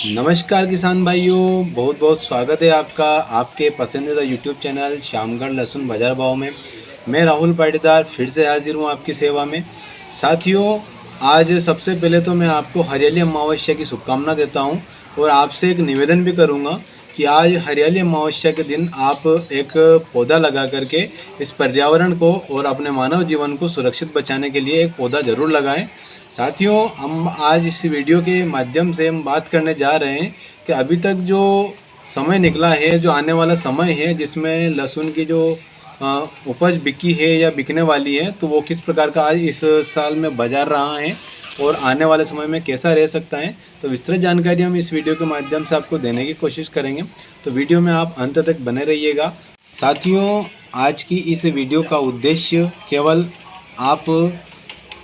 नमस्कार किसान भाइयों, बहुत बहुत स्वागत है आपका आपके पसंदीदा यूट्यूब चैनल श्यामगढ़ लहसुन बाजार भाव में। मैं राहुल पाटीदार फिर से हाजिर हूँ आपकी सेवा में। साथियों, आज सबसे पहले तो मैं आपको हरियाली अमावस्या की शुभकामना देता हूँ और आपसे एक निवेदन भी करूँगा कि आज हरियाली अमावस्या के दिन आप एक पौधा लगा करके इस पर्यावरण को और अपने मानव जीवन को सुरक्षित बचाने के लिए एक पौधा ज़रूर लगाएं। साथियों, हम आज इस वीडियो के माध्यम से हम बात करने जा रहे हैं कि अभी तक जो समय निकला है, जो आने वाला समय है जिसमें लहसुन की जो उपज बिकी है या बिकने वाली है, तो वो किस प्रकार का आज इस साल में बाजार रहा है और आने वाले समय में कैसा रह सकता है। तो विस्तृत जानकारी हम इस वीडियो के माध्यम से आपको देने की कोशिश करेंगे, तो वीडियो में आप अंत तक बने रहिएगा। साथियों, आज की इस वीडियो का उद्देश्य केवल आप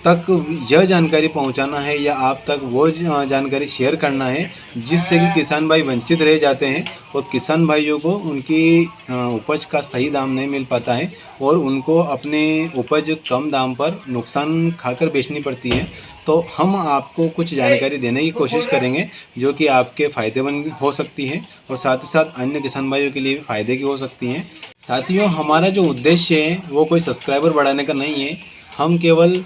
तक यह जानकारी पहुंचाना है या आप तक वो जानकारी शेयर करना है जिससे कि किसान भाई वंचित रह जाते हैं और किसान भाइयों को उनकी उपज का सही दाम नहीं मिल पाता है और उनको अपनी उपज कम दाम पर नुकसान खाकर बेचनी पड़ती है। तो हम आपको कुछ जानकारी देने की कोशिश करेंगे जो कि आपके फ़ायदेमंद हो सकती है और साथ ही साथ अन्य किसान भाइयों के लिए भी फ़ायदे की हो सकती हैं। साथियों, हमारा जो उद्देश्य है वो कोई सब्सक्राइबर बढ़ाने का नहीं है। हम केवल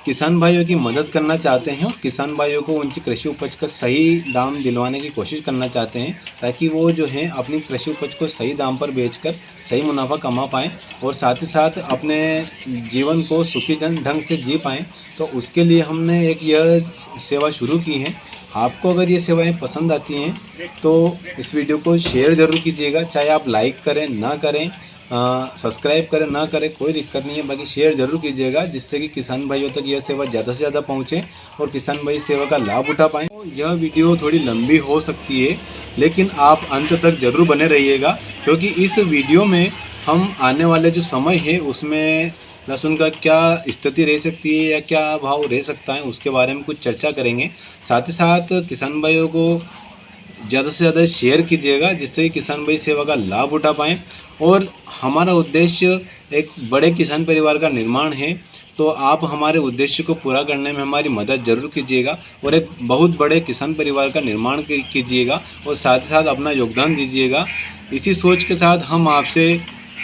किसान भाइयों की मदद करना चाहते हैं और किसान भाइयों को उनकी कृषि उपज का सही दाम दिलवाने की कोशिश करना चाहते हैं ताकि वो जो है अपनी कृषि उपज को सही दाम पर बेचकर सही मुनाफा कमा पाएँ और साथ ही साथ अपने जीवन को सुखी ढंग से जी पाएँ। तो उसके लिए हमने एक यह सेवा शुरू की है। आपको अगर ये सेवाएं पसंद आती हैं तो इस वीडियो को शेयर ज़रूर कीजिएगा, चाहे आप लाइक करें ना करें, सब्सक्राइब करें ना करें, कोई दिक्कत नहीं है, बाकी शेयर ज़रूर कीजिएगा जिससे कि किसान भाइयों तक यह सेवा ज़्यादा से ज़्यादा पहुँचे और किसान भाई सेवा का लाभ उठा पाएँ। तो यह वीडियो थोड़ी लंबी हो सकती है लेकिन आप अंत तक ज़रूर बने रहिएगा क्योंकि इस वीडियो में हम आने वाले जो समय है उसमें लहसुन का क्या स्थिति रह सकती है या क्या भाव रह सकता है उसके बारे में कुछ चर्चा करेंगे। साथ ही साथ किसान भाइयों को ज़्यादा से ज़्यादा शेयर कीजिएगा जिससे कि किसान भाई सेवा का लाभ उठा पाएँ और हमारा उद्देश्य एक बड़े किसान परिवार का निर्माण है। तो आप हमारे उद्देश्य को पूरा करने में हमारी मदद ज़रूर कीजिएगा और एक बहुत बड़े किसान परिवार का निर्माण कीजिएगा और साथ ही साथ अपना योगदान दीजिएगा। इसी सोच के साथ हम आपसे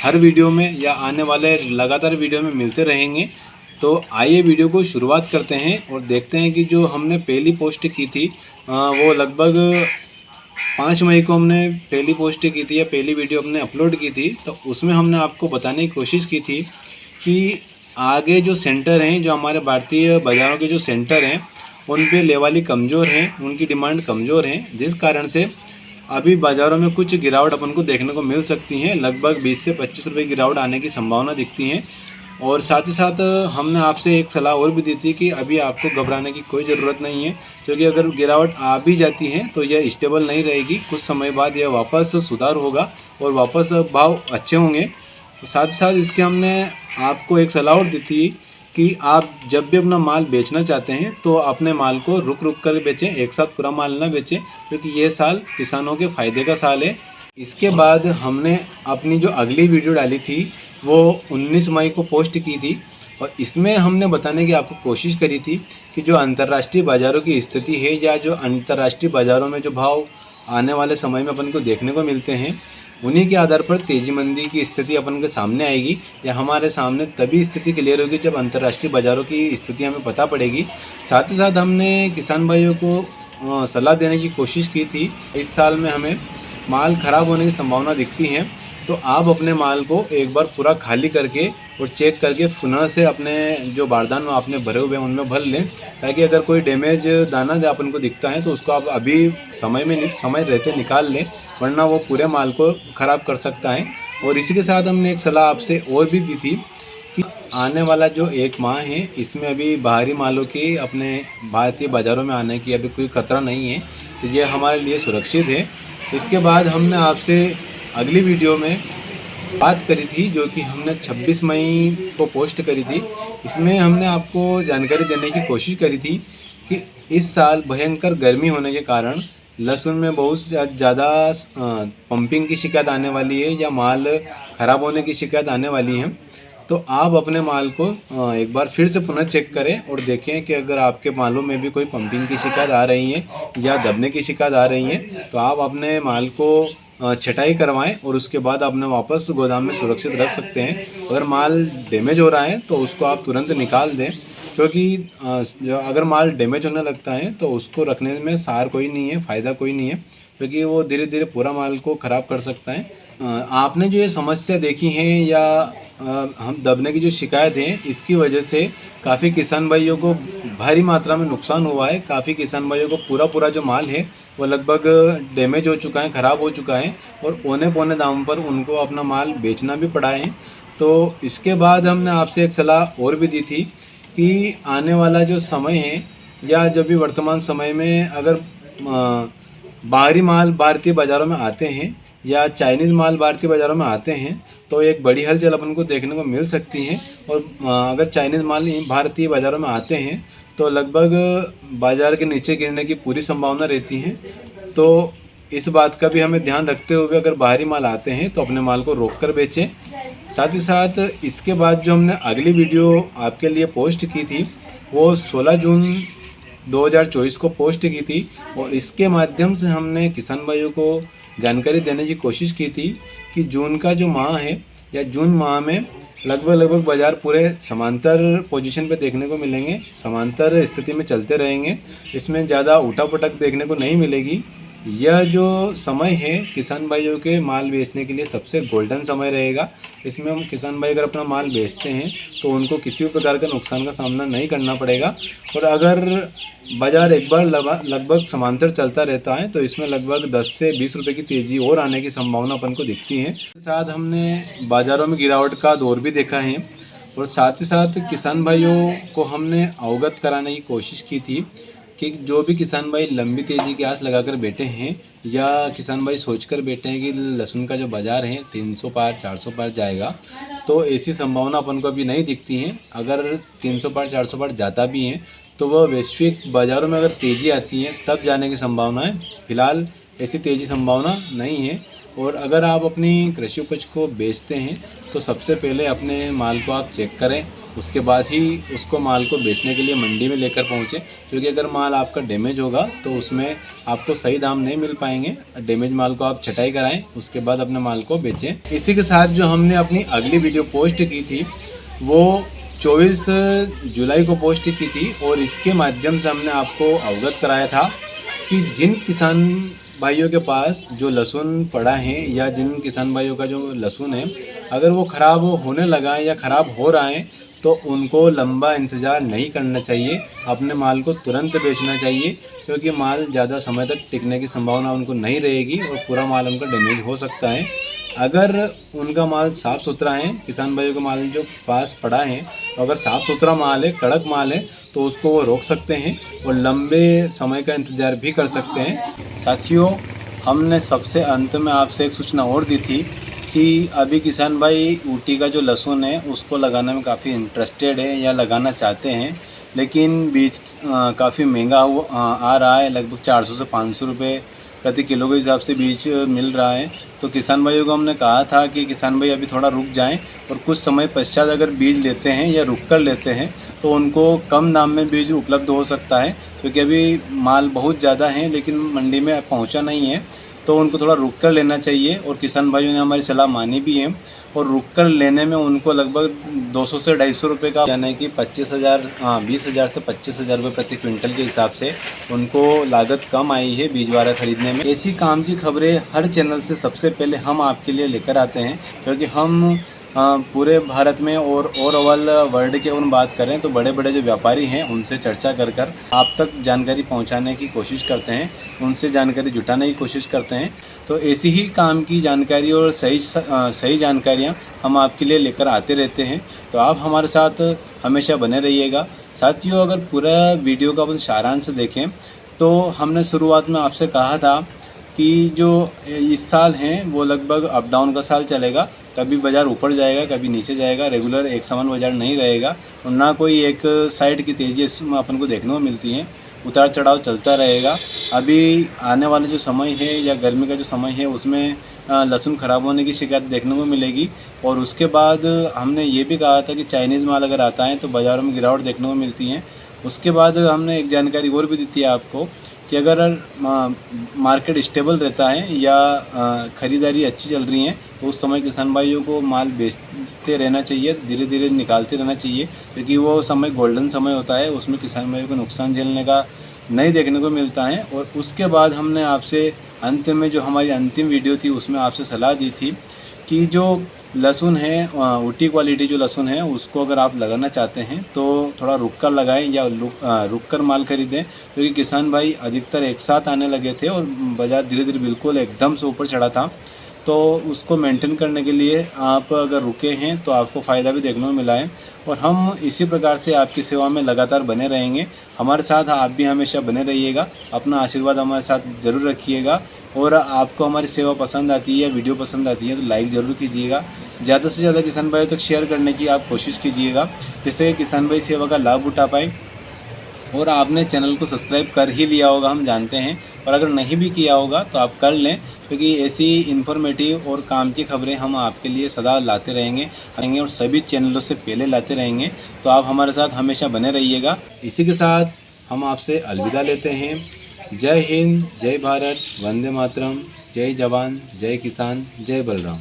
हर वीडियो में या आने वाले लगातार वीडियो में मिलते रहेंगे। तो आइए वीडियो को शुरुआत करते हैं और देखते हैं कि जो हमने पहली पोस्ट की थी वो लगभग 5 मई को हमने पहली पोस्ट की थी या पहली वीडियो हमने अपलोड की थी। तो उसमें हमने आपको बताने की कोशिश की थी कि आगे जो सेंटर हैं, जो हमारे भारतीय बाज़ारों के जो सेंटर हैं उन पे लेवाली कमज़ोर हैं, उनकी डिमांड कमज़ोर है, जिस कारण से अभी बाज़ारों में कुछ गिरावट अपन को देखने को मिल सकती है। लगभग 20 से 25 रुपये गिरावट आने की संभावना दिखती है। और साथ ही साथ हमने आपसे एक सलाह और भी दी थी कि अभी आपको घबराने की कोई ज़रूरत नहीं है क्योंकि अगर गिरावट आ भी जाती है तो यह स्टेबल नहीं रहेगी, कुछ समय बाद यह वापस सुधार होगा और वापस भाव अच्छे होंगे। साथ ही साथ इसके हमने आपको एक सलाह और दी थी कि आप जब भी अपना माल बेचना चाहते हैं तो अपने माल को रुक रुक कर बेचें, एक साथ पूरा माल ना बेचें क्योंकि ये साल किसानों के फ़ायदे का साल है। इसके बाद हमने अपनी जो अगली वीडियो डाली थी वो 19 मई को पोस्ट की थी और इसमें हमने बताने की आपको कोशिश करी थी कि जो अंतर्राष्ट्रीय बाज़ारों की स्थिति है या जो अंतर्राष्ट्रीय बाज़ारों में जो भाव आने वाले समय में अपन को देखने को मिलते हैं उन्हीं के आधार पर तेज़ी मंदी की स्थिति अपन के सामने आएगी या हमारे सामने तभी स्थिति क्लियर होगी जब अंतर्राष्ट्रीय बाज़ारों की स्थिति हमें पता पड़ेगी। साथ ही साथ हमने किसान भाइयों को सलाह देने की कोशिश की थी, इस साल में हमें माल ख़राब होने की संभावना दिखती है तो आप अपने माल को एक बार पूरा खाली करके और चेक करके पुनः से अपने जो बारदान में आपने भरे हुए हैं उनमें भर लें ताकि अगर कोई डैमेज दाना जो अपन को दिखता है तो उसको आप अभी समय रहते निकाल लें, वरना वो पूरे माल को ख़राब कर सकता है। और इसी के साथ हमने एक सलाह आपसे और भी दी थी कि आने वाला जो 1 माह है इसमें अभी बाहरी मालों की अपने भारतीय बाज़ारों में आने की अभी कोई खतरा नहीं है, तो ये हमारे लिए सुरक्षित है। इसके बाद हमने आपसे अगली वीडियो में बात करी थी जो कि हमने 26 मई को पोस्ट करी थी। इसमें हमने आपको जानकारी देने की कोशिश करी थी कि इस साल भयंकर गर्मी होने के कारण लहसुन में बहुत ज़्यादा पंपिंग की शिकायत आने वाली है या माल ख़राब होने की शिकायत आने वाली है। तो आप अपने माल को एक बार फिर से पुनः चेक करें और देखें कि अगर आपके मालों में भी कोई पंपिंग की शिकायत आ रही है या दबने की शिकायत आ रही है तो आप अपने माल को छटाई करवाएं और उसके बाद अपने वापस गोदाम में सुरक्षित रख सकते हैं। अगर माल डैमेज हो रहा है तो उसको आप तुरंत निकाल दें, क्योंकि जो अगर माल डैमेज होने लगता है तो उसको रखने में सार कोई नहीं है, फ़ायदा कोई नहीं है, क्योंकि वो धीरे धीरे पूरा माल को ख़राब कर सकता है। आपने जो ये समस्या देखी है या हम दबने की जो शिकायत है, इसकी वजह से काफ़ी किसान भाइयों को भारी मात्रा में नुकसान हुआ है। काफ़ी किसान भाइयों को पूरा जो माल है वो लगभग डैमेज हो चुका है, ख़राब हो चुका है और औने पौने दाम पर उनको अपना माल बेचना भी पड़ा है। तो इसके बाद हमने आपसे एक सलाह और भी दी थी कि आने वाला जो समय है या जब भी वर्तमान समय में अगर बाहरी माल भारतीय बाज़ारों में आते हैं या चाइनीज़ माल भारतीय बाज़ारों में आते हैं तो एक बड़ी हलचल अपन को देखने को मिल सकती है। और अगर चाइनीज़ माल भारतीय बाज़ारों में आते हैं तो लगभग बाज़ार के नीचे गिरने की पूरी संभावना रहती है। तो इस बात का भी हमें ध्यान रखते हुए अगर बाहरी माल आते हैं तो अपने माल को रोक कर बेचें। साथ ही साथ इसके बाद जो हमने अगली वीडियो आपके लिए पोस्ट की थी वो 16 जून 2024 को पोस्ट की थी और इसके माध्यम से हमने किसान भाइयों को जानकारी देने की कोशिश की थी कि जून का जो माह है या जून माह में लगभग बाज़ार पूरे समांतर पोजीशन पे देखने को मिलेंगे, समांतर स्थिति में चलते रहेंगे। इसमें ज़्यादा उठापटक देखने को नहीं मिलेगी। यह जो समय है किसान भाइयों के माल बेचने के लिए सबसे गोल्डन समय रहेगा। इसमें हम किसान भाई अगर अपना माल बेचते हैं तो उनको किसी भी प्रकार का नुकसान का सामना नहीं करना पड़ेगा। और अगर बाज़ार एक बार लगभग समांतर चलता रहता है तो इसमें लगभग 10 से 20 रुपए की तेज़ी और आने की संभावना अपन को दिखती है। साथ हमने बाज़ारों में गिरावट का दौर भी देखा है और साथ ही साथ किसान भाइयों को हमने अवगत कराने की कोशिश की थी कि जो भी किसान भाई लंबी तेज़ी की आस लगाकर बैठे हैं या किसान भाई सोचकर बैठे हैं कि लहसुन का जो बाज़ार है 300 पार 400 पार जाएगा, तो ऐसी संभावना अपन को अभी नहीं दिखती है। अगर 300 पार 400 पार जाता भी है तो वह वैश्विक बाज़ारों में अगर तेज़ी आती है तब जाने की संभावना है। फिलहाल ऐसी तेज़ी संभावना नहीं है। और अगर आप अपनी कृषि उपज को बेचते हैं तो सबसे पहले अपने माल को आप चेक करें, उसके बाद ही उसको माल को बेचने के लिए मंडी में लेकर पहुँचें, क्योंकि अगर माल आपका डैमेज होगा तो उसमें आपको सही दाम नहीं मिल पाएंगे। डैमेज माल को आप छटाई कराएं, उसके बाद अपने माल को बेचें। इसी के साथ जो हमने अपनी अगली वीडियो पोस्ट की थी वो 24 जुलाई को पोस्ट की थी और इसके माध्यम से हमने आपको अवगत कराया था कि जिन किसान भाइयों के पास जो लहसुन पड़ा है या जिन किसान भाइयों का जो लहसुन है अगर वो ख़राब होने लगा है या ख़राब हो रहा है तो उनको लंबा इंतज़ार नहीं करना चाहिए, अपने माल को तुरंत बेचना चाहिए, क्योंकि माल ज़्यादा समय तक टिकने की संभावना उनको नहीं रहेगी और पूरा माल उनका डैमेज हो सकता है। अगर उनका माल साफ़ सुथरा है, किसान भाइयों का माल जो पास पड़ा है तो अगर साफ़ सुथरा माल है, कड़क माल है तो उसको वो रोक सकते हैं और लंबे समय का इंतज़ार भी कर सकते हैं। साथियों, हमने सबसे अंत में आपसे एक सूचना और दी थी कि अभी किसान भाई ऊटी का जो लहसुन है उसको लगाने में काफ़ी इंटरेस्टेड है या लगाना चाहते हैं, लेकिन बीज काफ़ी महंगा आ रहा है, लगभग 400 से 500 रुपये प्रति किलो के हिसाब से बीज मिल रहा है। तो किसान भाइयों को हमने कहा था कि किसान भाई अभी थोड़ा रुक जाएं और कुछ समय पश्चात अगर बीज लेते हैं या रुक कर लेते हैं तो उनको कम दाम में बीज उपलब्ध हो सकता है, क्योंकि अभी माल बहुत ज़्यादा है लेकिन मंडी में पहुंचा नहीं है, तो उनको थोड़ा रुक कर लेना चाहिए। और किसान भाइयों ने हमारी सलाह मानी भी है और रुक कर लेने में उनको लगभग 200 से 250 रुपये का, यानी कि 20,000 से 25,000 रुपये प्रति क्विंटल के हिसाब से उनको लागत कम आई है बीज वारा खरीदने में। ऐसी काम की खबरें हर चैनल से सबसे पहले हम आपके लिए लेकर आते हैं, क्योंकि हम पूरे भारत में और ओवरऑल वर्ल्ड के उन बात करें तो बड़े बड़े जो व्यापारी हैं उनसे चर्चा कर कर आप तक जानकारी पहुंचाने की कोशिश करते हैं, उनसे जानकारी जुटाने की कोशिश करते हैं। तो ऐसी ही काम की जानकारी और सही जानकारियां हम आपके लिए लेकर आते रहते हैं, तो आप हमारे साथ हमेशा बने रहिएगा। साथियों, अगर पूरा वीडियो का अपन सारांश देखें तो हमने शुरुआत में आपसे कहा था कि जो इस साल हैं वो लगभग अप डाउन का साल चलेगा, कभी बाज़ार ऊपर जाएगा कभी नीचे जाएगा, रेगुलर एक समान बाज़ार नहीं रहेगा और ना कोई एक साइड की तेज़ी इसमें अपन को देखने को मिलती है। उतार चढ़ाव चलता रहेगा। अभी आने वाला जो समय है या गर्मी का जो समय है उसमें लहसुन ख़राब होने की शिकायत देखने को मिलेगी। और उसके बाद हमने ये भी कहा था कि चाइनीज़ माल अगर आता है तो बाज़ारों में गिरावट देखने को मिलती है। उसके बाद हमने एक जानकारी और भी दी थी आपको कि अगर मार्केट स्टेबल रहता है या ख़रीदारी अच्छी चल रही है तो उस समय किसान भाइयों को माल बेचते रहना चाहिए, धीरे धीरे निकालते रहना चाहिए, क्योंकि वो समय गोल्डन समय होता है, उसमें किसान भाइयों को नुकसान झेलने का नहीं देखने को मिलता है। और उसके बाद हमने आपसे अंत में जो हमारी अंतिम वीडियो थी उसमें आपसे सलाह दी थी कि जो लहसुन है ऊटी क्वालिटी जो लहसुन है उसको अगर आप लगाना चाहते हैं तो थोड़ा रुक कर लगाएं या रुक कर माल खरीदें, क्योंकि किसान भाई अधिकतर एक साथ आने लगे थे और बाज़ार धीरे धीरे बिल्कुल एकदम से ऊपर चढ़ा था। तो उसको मेंटेन करने के लिए आप अगर रुके हैं तो आपको फ़ायदा भी देखने को मिला है। और हम इसी प्रकार से आपकी सेवा में लगातार बने रहेंगे। हमारे साथ आप भी हमेशा बने रहिएगा, अपना आशीर्वाद हमारे साथ ज़रूर रखिएगा। और आपको हमारी सेवा पसंद आती है या वीडियो पसंद आती है तो लाइक ज़रूर कीजिएगा। ज़्यादा से ज़्यादा किसान भाइयों तक शेयर करने की आप कोशिश कीजिएगा, जिससे किसान भाई सेवा का लाभ उठा पाए। और आपने चैनल को सब्सक्राइब कर ही लिया होगा, हम जानते हैं, और अगर नहीं भी किया होगा तो आप कर लें, क्योंकि ऐसी इन्फॉर्मेटिव और काम की खबरें हम आपके लिए सदा लाते रहेंगे और सभी चैनलों से पहले लाते रहेंगे। तो आप हमारे साथ हमेशा बने रहिएगा। इसी के साथ हम आपसे अलविदा लेते हैं। जय हिंद, जय भारत, वंदे मातरम, जय जवान, जय किसान, जय बलराम।